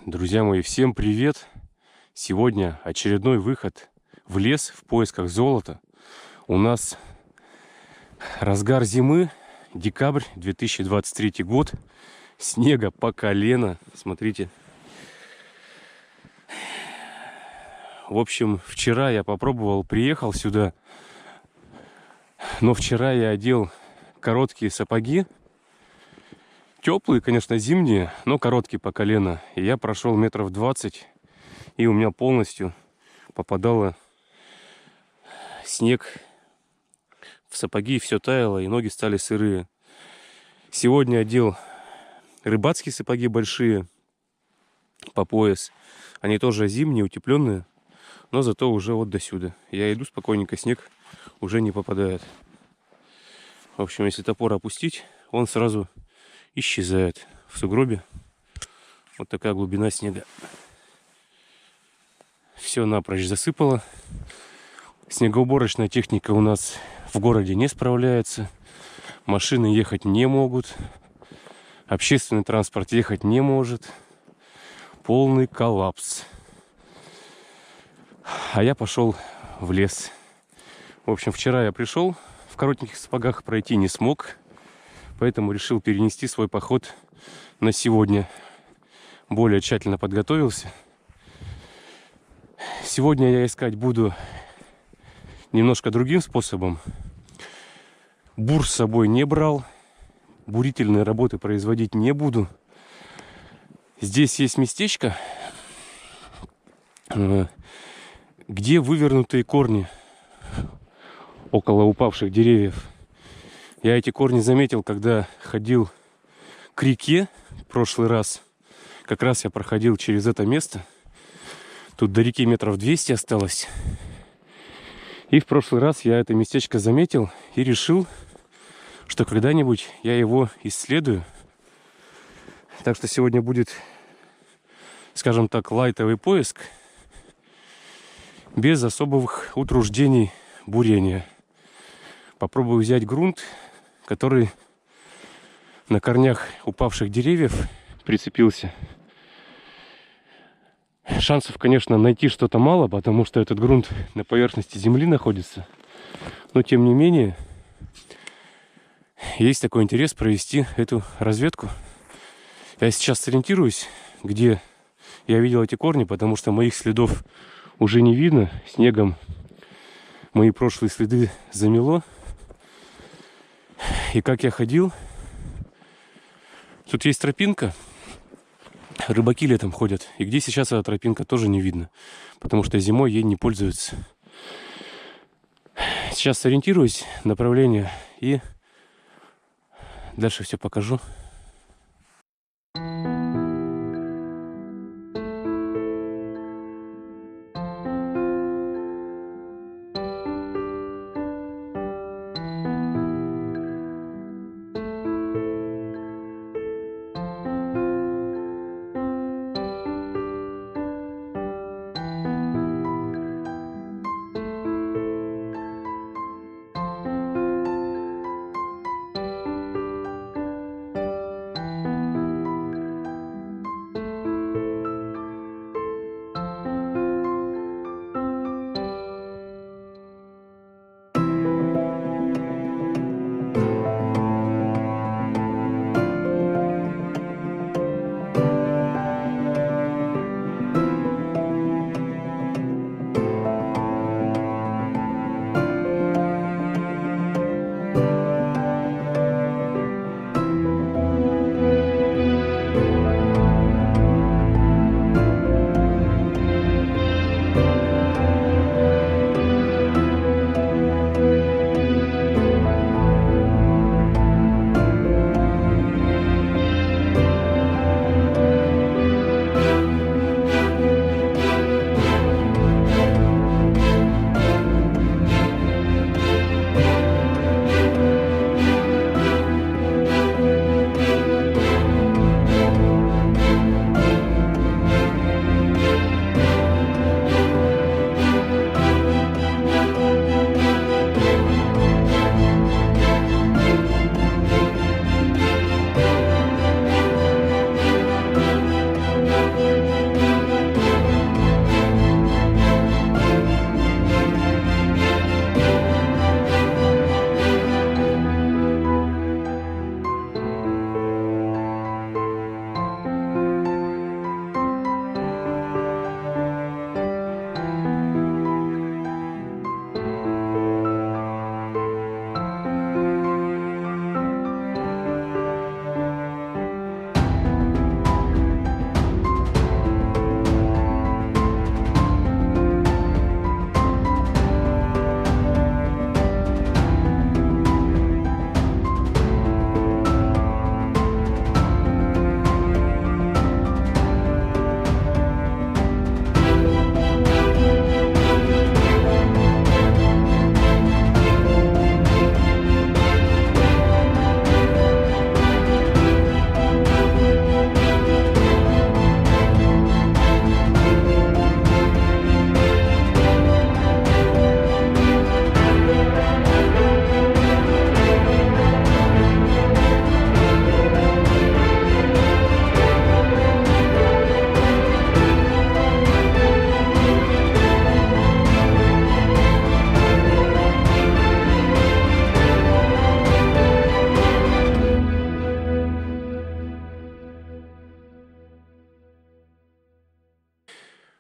Друзья мои, всем привет! Сегодня очередной выход в лес в поисках золота. У нас разгар зимы, декабрь 2023 год. Снега по колено. Смотрите. В общем, вчера я приехал сюда. Но вчера я одел короткие сапоги. Теплые, конечно, зимние, но короткие по колено. И я прошел метров 20, и у меня полностью попадало снег в сапоги, все таяло, и ноги стали сырые. Сегодня одел рыбацкие сапоги большие по пояс. Они тоже зимние, утепленные, но зато уже вот до сюда. Я иду спокойненько, снег уже не попадает. В общем, если топор опустить, он сразу исчезает в сугробе. Вот такая глубина снега. Все напрочь засыпало. Снегоуборочная техника у нас в городе не справляется. Машины ехать не могут. Общественный транспорт ехать не может. Полный коллапс. А я пошел в лес. В общем, вчера я пришел, в коротеньких сапогах пройти не смог. Поэтому решил перенести свой поход на сегодня. Более тщательно подготовился. Сегодня я искать буду немножко другим способом. Бур с собой не брал. Бурительные работы производить не буду. Здесь есть местечко, где вывернутые корни около упавших деревьев. Я эти корни заметил, когда ходил к реке в прошлый раз. Как раз я проходил через это место. Тут до реки метров 200 осталось. И в прошлый раз я это местечко заметил и решил, что когда-нибудь я его исследую. Так что сегодня будет, скажем так, лайтовый поиск без особых утруждений бурения. Попробую взять грунт, который на корнях упавших деревьев прицепился. Шансов, конечно, найти что-то мало, потому что этот грунт на поверхности земли находится. Но, тем не менее, есть такой интерес провести эту разведку. Я сейчас сориентируюсь, где я видел эти корни, потому что моих следов уже не видно. Снегом мои прошлые следы замело. И как я ходил, тут есть тропинка, рыбаки летом ходят, и где сейчас эта тропинка, тоже не видно, потому что зимой ей не пользуются. Сейчас сориентируюсь, направление, и дальше все покажу.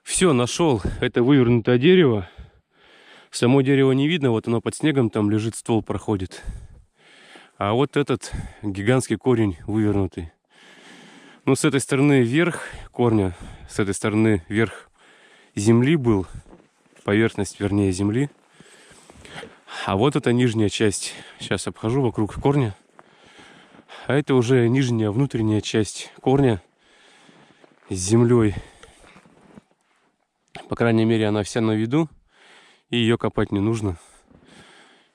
Все, нашел. Это вывернутое дерево. Само дерево не видно, вот оно под снегом там лежит, ствол проходит. А вот этот гигантский корень вывернутый. Ну, с этой стороны верх корня, с этой стороны верх земли был, поверхность, вернее, земли. А вот это нижняя часть. Сейчас обхожу вокруг корня. А это уже нижняя, внутренняя часть корня с землей. По крайней мере, она вся на виду. И ее копать не нужно.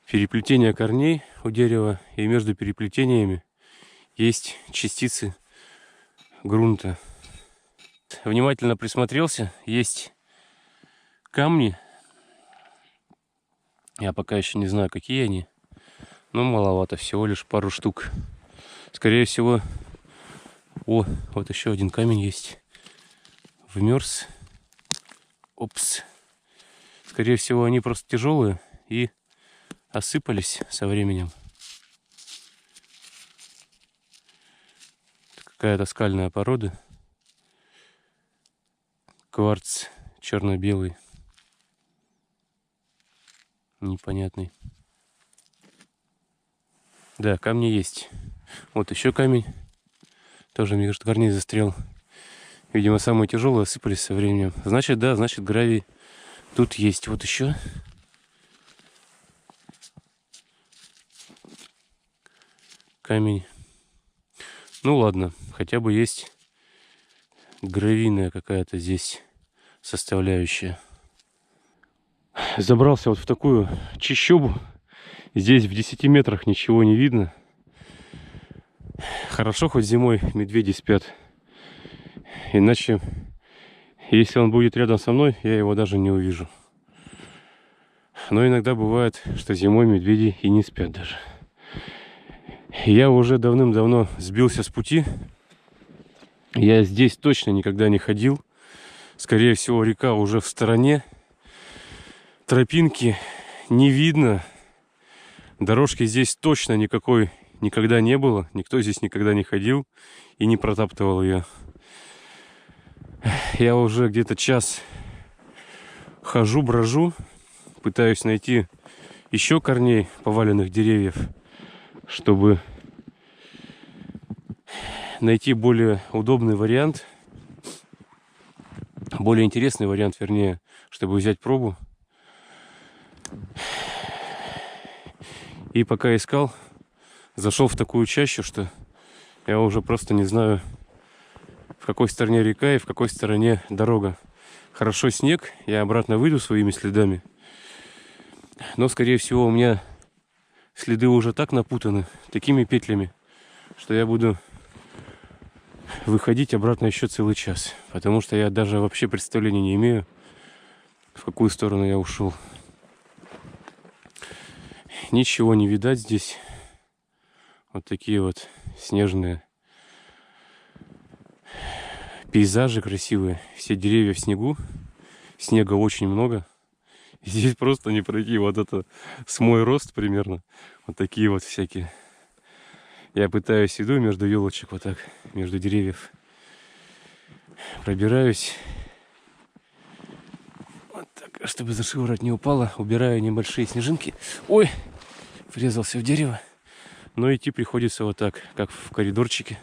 Переплетение корней у дерева. И между переплетениями есть частицы грунта. Внимательно присмотрелся. Есть камни. Я пока еще не знаю, какие они. Но маловато. Всего лишь пару штук. Скорее всего... О, вот еще один камень есть. Вмерз. Опс. Скорее всего, они просто тяжелые и осыпались со временем. Какая-то скальная порода. Кварц черно-белый. Непонятный. Да, камни есть. Вот еще камень. Тоже между корней застрял. Видимо, самые тяжелые осыпались со временем. Значит, да, значит, гравий тут есть. Вот еще. Камень. Ну ладно, хотя бы есть гравийная какая-то здесь составляющая. Забрался вот в такую чащобу. Здесь в 10 метрах ничего не видно. Хорошо, хоть зимой медведи спят. Иначе, если он будет рядом со мной, я его даже не увижу. Но иногда бывает, что зимой медведи и не спят даже. Я уже давным-давно сбился с пути. Я здесь точно никогда не ходил. Скорее всего, река уже в стороне. Тропинки не видно. Дорожки здесь точно никакой никогда не было. Никто здесь никогда не ходил и не протаптывал ее. Я уже где-то час хожу, брожу. Пытаюсь найти еще корней поваленных деревьев, чтобы найти более удобный вариант, более интересный вариант, вернее, чтобы взять пробу. И пока искал, зашел в такую чащу, что я уже просто не знаю, в какой стороне река и в какой стороне дорога. Хорошо снег, я обратно выйду своими следами. Но, скорее всего, у меня следы уже так напутаны, такими петлями, что я буду выходить обратно еще целый час. Потому что я даже вообще представления не имею, в какую сторону я ушел. Ничего не видать здесь. Вот такие вот снежные пейзажи красивые. Все деревья в снегу. Снега очень много. И здесь просто не пройти. Вот это с мой рост примерно. Вот такие вот всякие. Я пытаюсь, иду между елочек вот так, между деревьев. Пробираюсь. Вот так, чтобы за шиворот не упало. Убираю небольшие снежинки. Ой! Врезался в дерево. Но идти приходится вот так, как в коридорчике.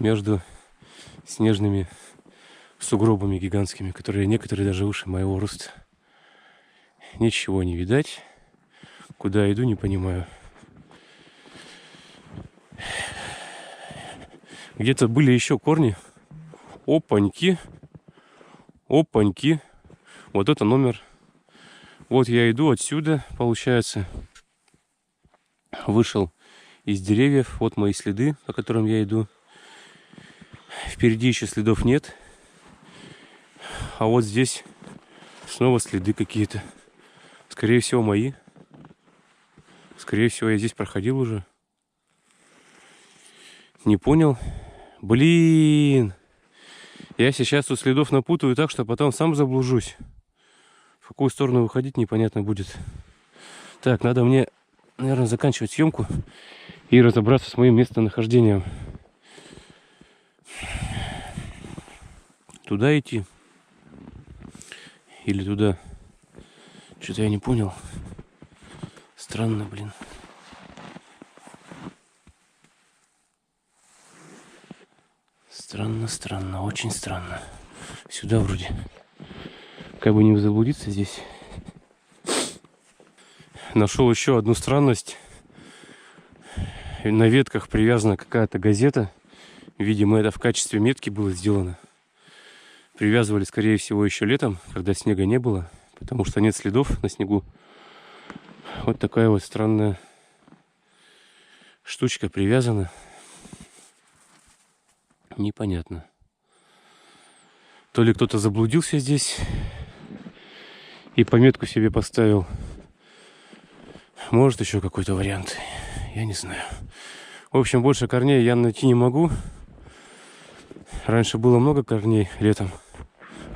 Между снежными сугробами гигантскими, которые некоторые даже выше моего роста. Ничего не видать. Куда иду, не понимаю. Где-то были еще корни. Опаньки. Опаньки. Вот это номер. Вот я иду отсюда, получается. Вышел из деревьев. Вот мои следы, по которым я иду. Впереди еще следов нет. А вот здесь снова следы какие-то. Скорее всего, мои. Скорее всего, я здесь проходил уже. Не понял. Блин. Я сейчас тут следов напутаю так, что потом сам заблужусь. В какую сторону выходить, непонятно будет. Так, надо мне, наверное, заканчивать съемку и разобраться с моим местонахождением. Туда идти Или туда. Что-то я не понял. Странно, блин. Странно, странно, очень странно. Сюда вроде. Как бы не заблудиться здесь. Нашел еще одну странность. На ветках привязана какая-то газета. Видимо, это в качестве метки было сделано. Привязывали, скорее всего, еще летом, когда снега не было. Потому что нет следов на снегу. Вот такая вот странная штучка привязана. Непонятно. То ли кто-то заблудился здесь и пометку себе поставил. Может, еще какой-то вариант. Я не знаю. В общем, больше корней я найти не могу. Раньше было много корней летом.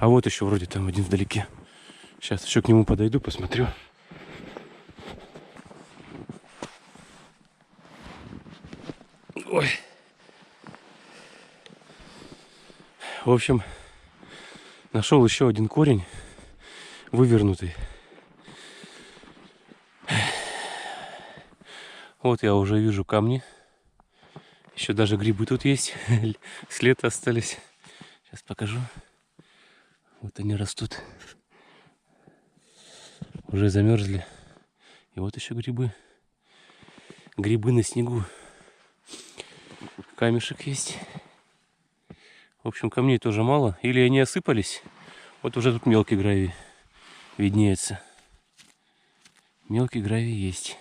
А вот еще вроде там один вдалеке. Сейчас еще к нему подойду, посмотрю. Ой. В общем, нашел еще один корень вывернутый. Вот я уже вижу камни. Еще даже грибы тут есть. С лета остались. Сейчас покажу. Вот они растут. Уже замерзли. И вот еще грибы. Грибы на снегу. Камешек есть. В общем, камней тоже мало. Или они осыпались. Вот уже тут мелкий гравий виднеется. Мелкий гравий есть.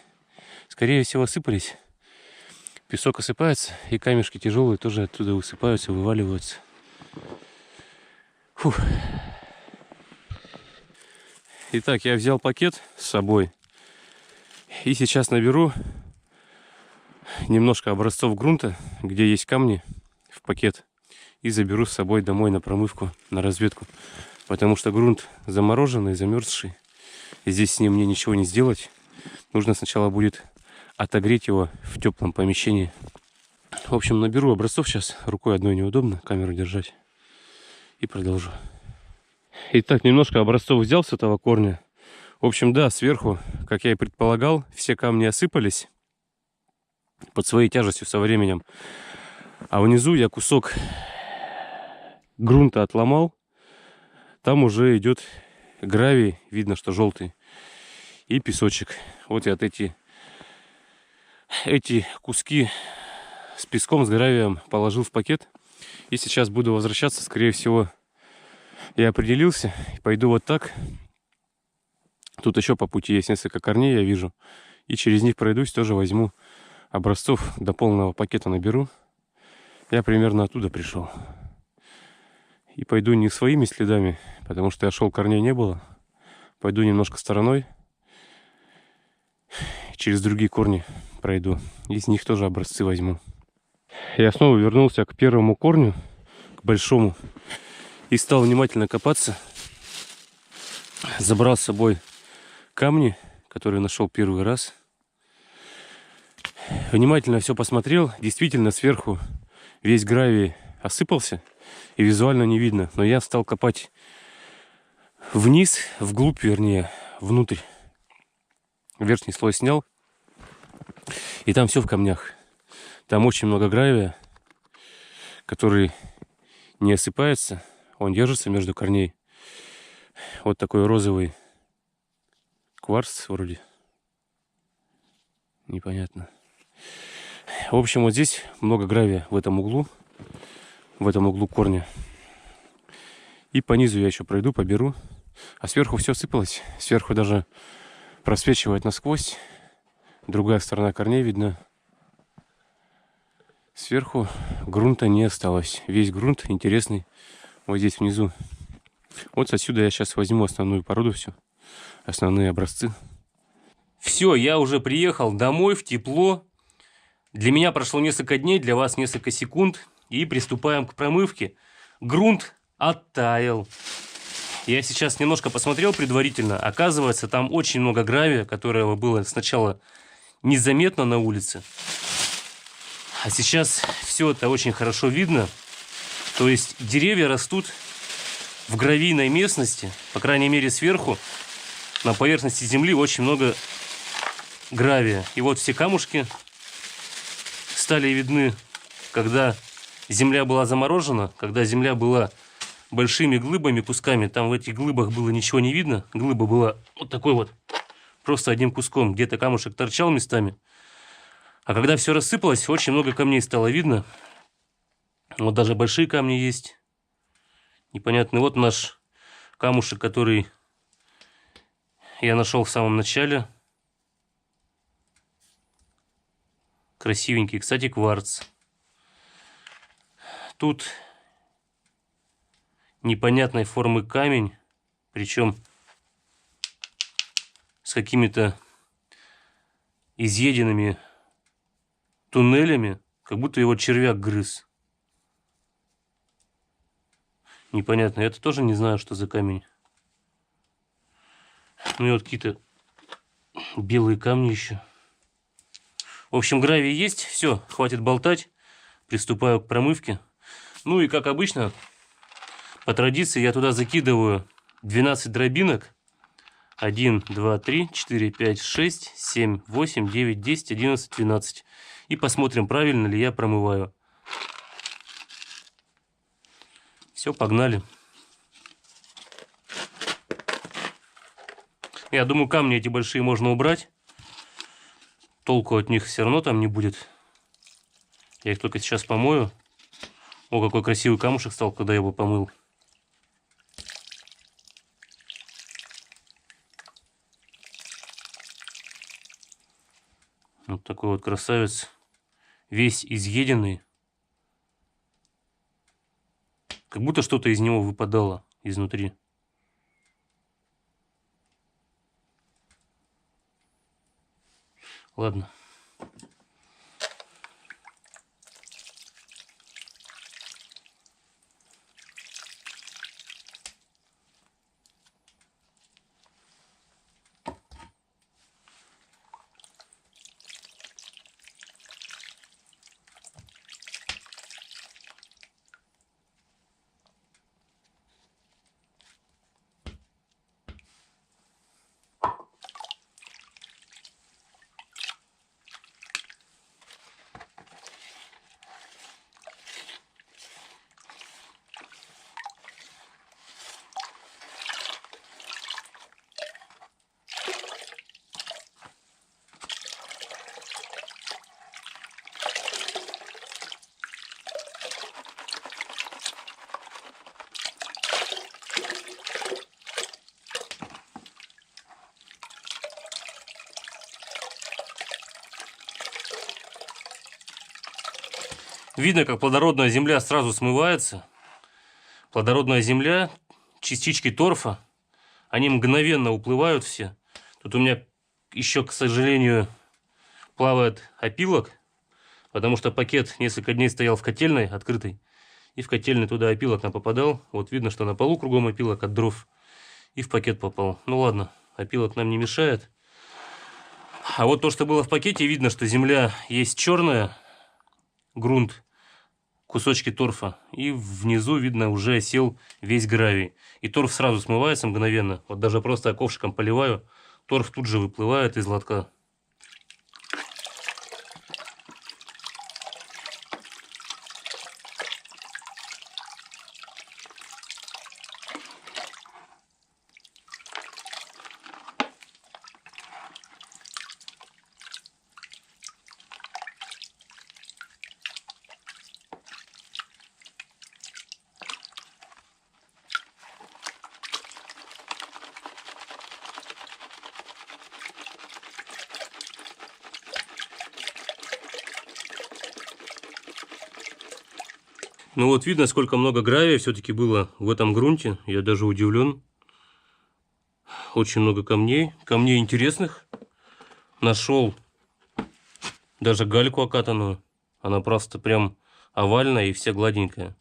Скорее всего, осыпались. Песок осыпается, и камешки тяжелые тоже оттуда высыпаются, вываливаются. Фух. Итак, я взял пакет с собой. И сейчас наберу немножко образцов грунта, где есть камни, в пакет. И заберу с собой домой на промывку, на разведку. Потому что грунт замороженный, замерзший. И здесь с ним мне ничего не сделать. Нужно сначала будет отогреть его в теплом помещении. В общем, наберу образцов сейчас. Рукой одной неудобно камеру держать. И продолжу. Итак, немножко образцов взял с этого корня. В общем, да, сверху, как я и предполагал, все камни осыпались под своей тяжестью со временем. А внизу я кусок грунта отломал. Там уже идет гравий, видно, что желтый. И песочек. Вот я эти куски с песком, с гравием положил в пакет. И сейчас буду возвращаться. Скорее всего, я определился. Пойду вот так. Тут еще по пути есть несколько корней, я вижу. И через них пройдусь, тоже возьму образцов, до полного пакета наберу. Я примерно оттуда пришел. И пойду не своими следами, потому что я шел, корней не было. Пойду немножко стороной. Через другие корни пройду. Из них тоже образцы возьму. Я снова вернулся к первому корню, к большому. И стал внимательно копаться. Забрал с собой камни, которые нашел первый раз. Внимательно все посмотрел. Действительно, сверху весь гравий осыпался. И визуально не видно. Но я стал копать вниз, вглубь, вернее, внутрь. Верхний слой снял. И там все в камнях. Там очень много гравия, который не осыпается. Он держится между корней. Вот такой розовый кварц вроде. Непонятно. В общем, вот здесь много гравия в этом углу. В этом углу корня. И по низу я еще пройду, поберу. А сверху все сыпалось. Сверху даже просвечивает насквозь. Другая сторона корней видно. Сверху грунта не осталось. Весь грунт интересный вот здесь внизу. Вот отсюда я сейчас возьму основную породу всю. Основные образцы. Все, я уже приехал домой в тепло. Для меня прошло несколько дней, для вас несколько секунд. И приступаем к промывке. Грунт оттаял. Я сейчас немножко посмотрел предварительно. Оказывается, там очень много гравия, которого было сначала незаметно на улице. А сейчас все это очень хорошо видно. То есть деревья растут в гравийной местности, по крайней мере сверху, на поверхности земли очень много гравия. И вот все камушки стали видны, когда земля была заморожена, когда земля была большими глыбами, кусками. Там в этих глыбах было ничего не видно. Глыба была вот такой вот, просто одним куском. Где-то камушек торчал местами. А когда все рассыпалось, очень много камней стало видно. Вот даже большие камни есть. Непонятно. Вот наш камушек, который я нашел в самом начале. Красивенький. Кстати, кварц. Тут непонятной формы камень. Причем с какими-то изъеденными туннелями. Как будто его червяк грыз. Непонятно. Я-то тоже не знаю, что за камень. Ну и вот какие-то белые камни еще. В общем, гравий есть. Все, хватит болтать. Приступаю к промывке. Ну и как обычно, по традиции я туда закидываю 12 дробинок. 1, 2, 3, 4, 5, 6, 7, 8, 9, 10, 11, 12. И посмотрим, правильно ли я промываю. Все, погнали. Я думаю, камни эти большие можно убрать. Толку от них все равно там не будет. Я их только сейчас помою. О, какой красивый камушек стал, когда я его помыл. Вот такой вот красавец. Весь изъеденный. Как будто что-то из него выпадало изнутри. Ладно. Видно, как плодородная земля сразу смывается. Плодородная земля, частички торфа, они мгновенно уплывают все. Тут у меня еще, к сожалению, плавает опилок, потому что пакет несколько дней стоял в котельной открытой. И в котельной туда опилок нам попадал. Вот видно, что на полу кругом опилок от дров. И в пакет попал. Ну ладно, опилок нам не мешает. А вот то, что было в пакете, видно, что земля есть черная, грунт, кусочки торфа. И внизу, видно, уже осел весь гравий. И торф сразу смывается мгновенно. Вот даже просто ковшиком поливаю, торф тут же выплывает из лотка. Ну вот видно, сколько много гравия все-таки было в этом грунте. Я даже удивлен. Очень много камней. Камней интересных. Нашел даже гальку окатанную. Она просто прям овальная и вся гладенькая.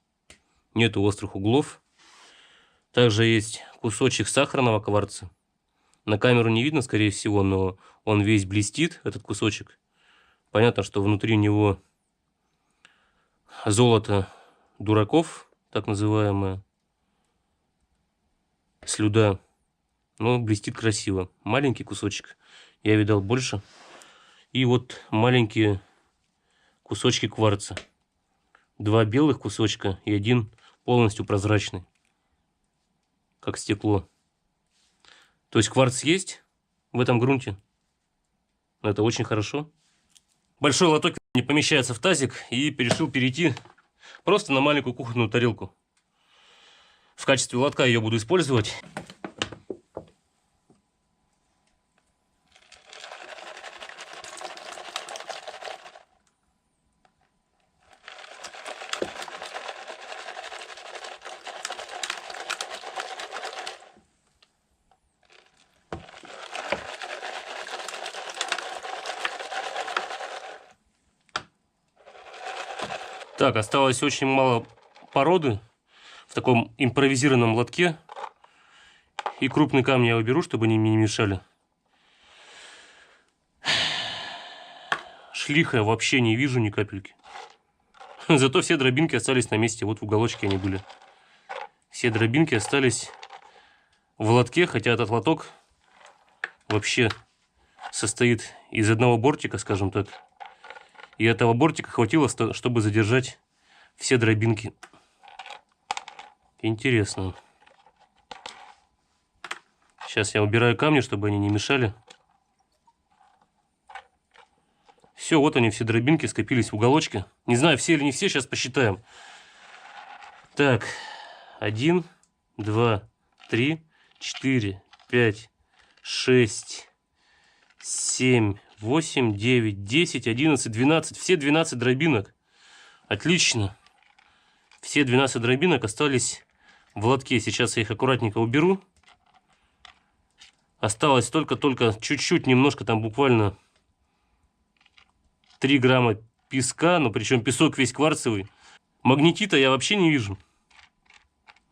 Нету острых углов. Также есть кусочек сахарного кварца. На камеру не видно, скорее всего, но он весь блестит, этот кусочек. Понятно, что внутри него золото дураков, так называемое. Слюда. Но блестит красиво. Маленький кусочек. Я видал больше. И вот маленькие кусочки кварца. 2 белых кусочка и 1 полностью прозрачный. Как стекло. То есть кварц есть в этом грунте. Это очень хорошо. Большой лоток не помещается в тазик. И решил перейти просто на маленькую кухонную тарелку. В качестве лотка ее буду использовать. Так, осталось очень мало породы в таком импровизированном лотке. И крупные камни я уберу, чтобы они мне не мешали. Шлиха я вообще не вижу ни капельки. Зато все дробинки остались на месте. Вот в уголочке они были. Все дробинки остались в лотке, хотя этот лоток вообще состоит из одного бортика, скажем так. И этого бортика хватило, чтобы задержать все дробинки. Интересно. Сейчас я убираю камни, чтобы они не мешали. Все, вот они, все дробинки скопились в уголочке. Не знаю, все или не все, сейчас посчитаем. Так, 1, 2, 3, 4, 5, 6, 7, 8, 9, 10, 11, 12. Все 12 дробинок. Отлично. Все 12 дробинок остались в лотке. Сейчас я их аккуратненько уберу. Осталось только чуть-чуть, немножко, там буквально 3 грамма песка. Но причем песок весь кварцевый. Магнетита я вообще не вижу.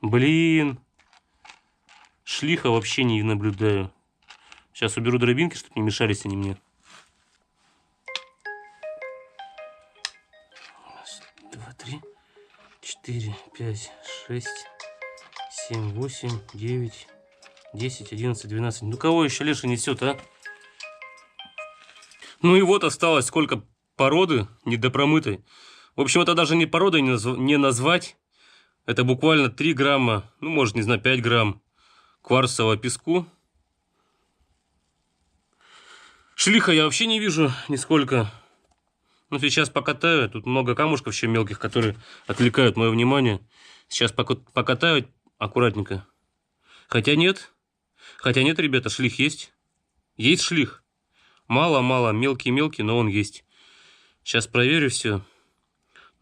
Блин. Шлиха вообще не наблюдаю. Сейчас уберу дробинки, чтобы не мешались они мне. 1, 2, 3, 4, 5, 6, 7, 8, 9, 10, 11, 12. Ну кого еще Леша несет, а? Ну и вот осталось сколько породы недопромытой. В общем, это даже не породой не назвать. Это буквально 3 грамма, ну может, не знаю, 5 грамм кварцевого песку. Шлиха я вообще не вижу нисколько. Ну, сейчас покатаю. Тут много камушков еще мелких, которые отвлекают мое внимание. Сейчас покатаю аккуратненько. Хотя нет. Хотя нет, ребята, шлих есть. Есть шлих. Мало-мало, мелкий-мелкий, но он есть. Сейчас проверю все.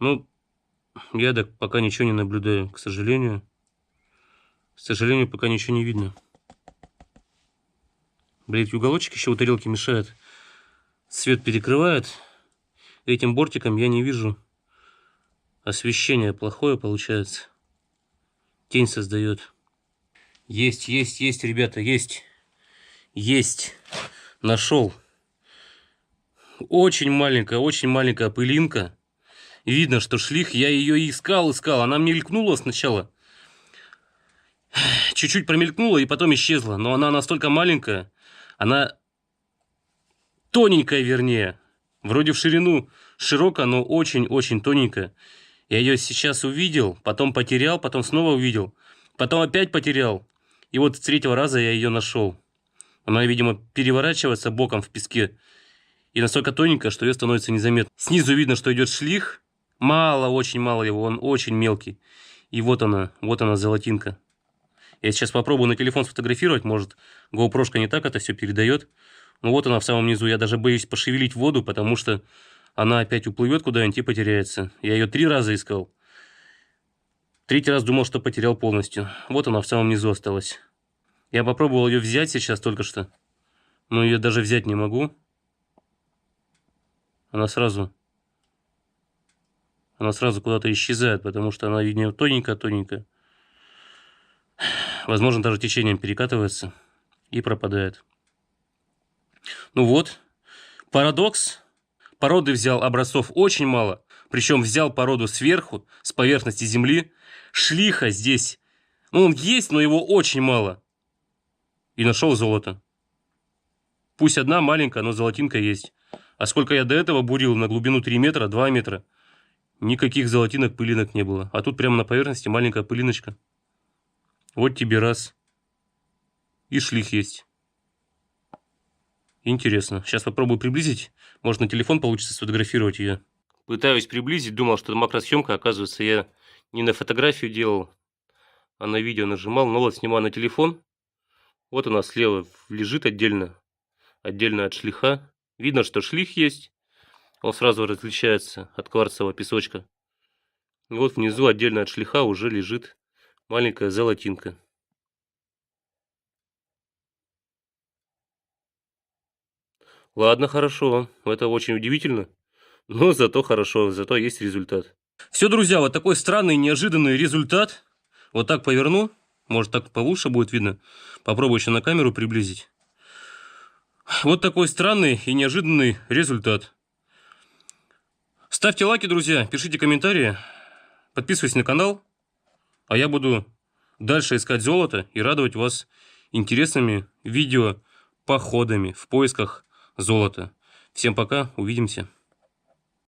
Ну, я так пока ничего не наблюдаю, к сожалению. К сожалению, пока ничего не видно. Блять, уголочек еще у тарелки мешает. Свет перекрывает. Этим бортиком я не вижу. Освещение плохое получается. Тень создает. Есть, ребята, есть. Есть. Нашел. Очень маленькая пылинка. Видно, что шлих. Я ее искал. Она мелькнула сначала. Чуть-чуть промелькнула и потом исчезла. Но она настолько маленькая. Она тоненькая, вернее. Вроде в ширину широкая, но очень-очень тоненькая. Я ее сейчас увидел, потом потерял, потом снова увидел. Потом опять потерял. И вот с 3-го раза я ее нашел. Она, видимо, переворачивается боком в песке. И настолько тоненькая, что ее становится незаметно. Снизу видно, что идет шлих. Мало, очень мало его, он очень мелкий. И вот она золотинка. Я сейчас попробую на телефон сфотографировать, может, GoPro-шка не так это все передает. Ну вот она в самом низу. Я даже боюсь пошевелить воду, потому что она опять уплывет куда-нибудь и потеряется. Я ее 3 раза искал. 3-й раз думал, что потерял полностью. Вот она в самом низу осталась. Я попробовал ее взять сейчас только что. Но ее даже взять не могу. Она сразу куда-то исчезает, потому что она, видимо, тоненькая. Возможно, даже течением перекатывается и пропадает. Ну вот, парадокс. Породы взял образцов очень мало. Причем взял породу сверху, с поверхности земли. Шлиха здесь Ну, он есть, но его очень мало. И нашел золото. Пусть одна маленькая, но золотинка есть. А сколько я до этого бурил на глубину 3 метра, 2 метра, никаких золотинок, пылинок не было. А тут прямо на поверхности маленькая пылиночка. Вот тебе раз. И шлих есть. Интересно. Сейчас попробую приблизить. Может, на телефон получится сфотографировать ее. Пытаюсь приблизить. Думал, что это макросъемка. Оказывается, я не на фотографию делал, а на видео нажимал. Но вот снимаю на телефон. Вот у нас слева лежит отдельно от шлиха. Видно, что шлих есть. Он сразу различается от кварцевого песочка. И вот внизу отдельно от шлиха уже лежит маленькая золотинка. Ладно, хорошо. Это очень удивительно. Но зато хорошо, зато есть результат. Все, друзья, вот такой странный, неожиданный результат. Вот так поверну. Может, так получше будет видно. Попробую еще на камеру приблизить. Вот такой странный и неожиданный результат. Ставьте лайки, друзья, пишите комментарии, подписывайтесь на канал. А я буду дальше искать золото и радовать вас интересными видео походами в поисках золота. Всем пока, увидимся.